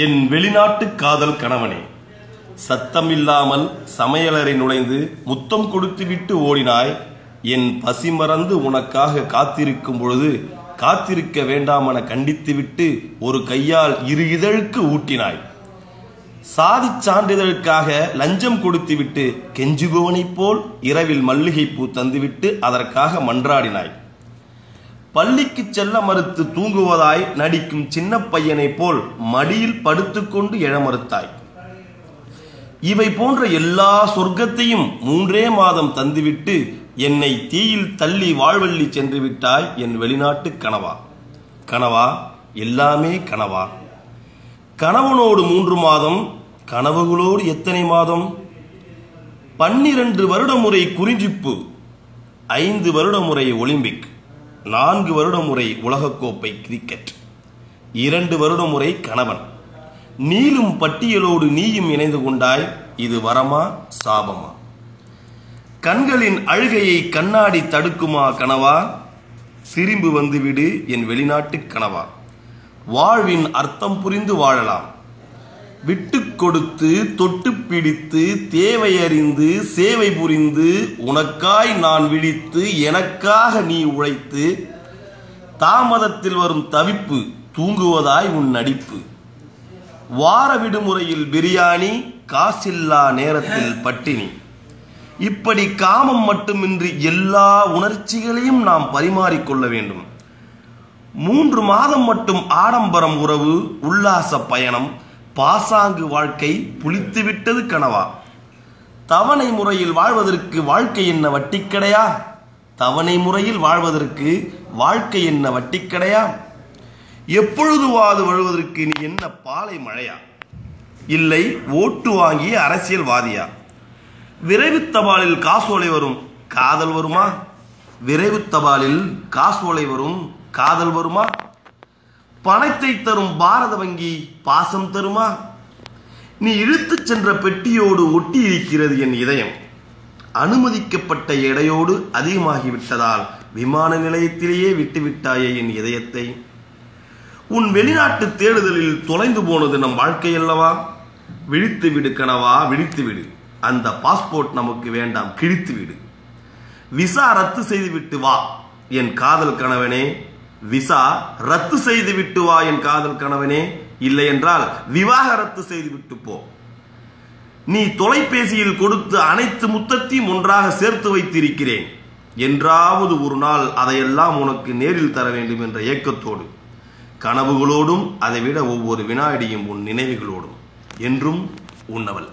என் வெளிநாட்டு காதல் கணவனே, சத்தமில்லாமல் சமையலறை நுழைந்து முத்தம் கொடுத்துவிட்டு ஓடினாய். என் பசி மறந்து உனக்காக காத்திருக்கும் பொழுது காத்திருக்க வேண்டாமென கண்டித்துவிட்டு ஒரு கையால் இரு இதழுக்கு ஊட்டினாய். சாதி சான்றிதழுக்காக லஞ்சம் கொடுத்துவிட்டு கெஞ்சுபவனைப் போல் இரவில் மல்லிகைப்பூ தந்துவிட்டு அதற்காக மன்றாடினாய். பள்ளிக்கு செல்ல மறுத்து தூங்குவதாய் நடிக்கும் சின்ன பையனைப் போல் மடியில் படுத்துக்கொண்டு எழ மறுத்தாய். இவை போன்ற எல்லா சொர்க்கத்தையும் 3 மாதம் தந்துவிட்டு என்னை தீயில் தள்ளி வாழ்வள்ளி சென்று விட்டாய். என் வெளிநாட்டு கனவா, கனவா, எல்லாமே கனவா. கணவனோடு 3 மாதம், கனவுகளோடு எத்தனை மாதம்? 12 வருட முறை குறிஞ்சிப்பு, 5 வருட முறை ஒலிம்பிக், 4 வருட முறை உலகக்கோப்பை கிரிக்கெட், 2 வருட முறை கணவன். நீளும் பட்டியலோடு நீயும் இணைந்து கொண்டாய். இது வரமா சாபமா? கண்களின் அழுகையை கண்ணாடி தடுக்குமா கனவா? திரும்பி வந்துவிடு என் வெளிநாட்டு கனவா. வாழ்வின் அர்த்தம் புரிந்து வாழலாம். விட்டு கொடுத்து தொட்டு பிடித்து தேவையறிந்து சேவை புரிந்து உனக்காய் நான் விழித்து எனக்காக நீ உழைத்து தாமதத்தில் வரும் தவிப்பு தூங்குவதாய் உன் நடிப்பு. வார விடுமுறையில் பிரியாணி, காசில்லா நேரத்தில் பட்டினி. இப்படி காமம் மட்டுமின்றி எல்லா உணர்ச்சிகளையும் நாம் பரிமாறிக்கொள்ள வேண்டும். 3 மாதம் மட்டும் ஆடம்பரம் உறவு, உல்லாச பயணம், பாசாங்கு வாழ்க்கை புளித்துவிட்டது கனவா. தவணை முறையில் வாழ்வதற்கு வாழ்க்கை என்ன வட்டிக்கடையா? தவணை முறையில் வாழ்வதற்கு வாழ்க்கை என்ன வட்டிக்கடையா? எப்பொழுதுவாது வருவதற்கு நீ என்ன பாலை மழையா? இல்லை ஓட்டு வாங்கிய அரசியல்வாதியா? விரைவு தபாலில் காசோலை வரும், காதல் வருமா? விரைவு தபாலில் காசோலை வரும், காதல் வருமா? பணத்தை தரும் பாரத வங்கி பாசம் தருமா? நீ இழுத்துச் சென்ற பெட்டியோடு ஒட்டி இருக்கிறது என் இதயம். அனுமதிக்கப்பட்ட எடையோடு அதிகமாகிவிட்டதால் விமான நிலையத்திலேயே விட்டுவிட்டாயே என் இதயத்தை. உன் வெளிநாட்டு தேடுதலில் தொலைந்து போனது நம் வாழ்க்கையல்லவா? விழித்து விடு கனவா, விழித்து விடு. அந்த பாஸ்போர்ட் நமக்கு வேண்டாம், கிழித்து விடு. விசா ரத்து செய்துவிட்டு வா என் காதல் கணவனே. விசா ரத்து செய்து விட்டு வா என் காதல் கணவனே. இல்லை என்றால் விவாகரத்து செய்து விட்டு போ. நீ தொலைபேசியில் கொடுத்து அனைத்து முத்தத்தையும் ஒன்றாக சேர்த்து வைத்திருக்கிறேன். என்றாவது ஒரு நாள் அதையெல்லாம் உனக்கு நேரில் தர வேண்டும் என்ற ஏக்கத்தோடு, கனவுகளோடும், அதைவிட ஒவ்வொரு வினாடியும் உன் நினைவுகளோடும். என்றும் உன்னவள்.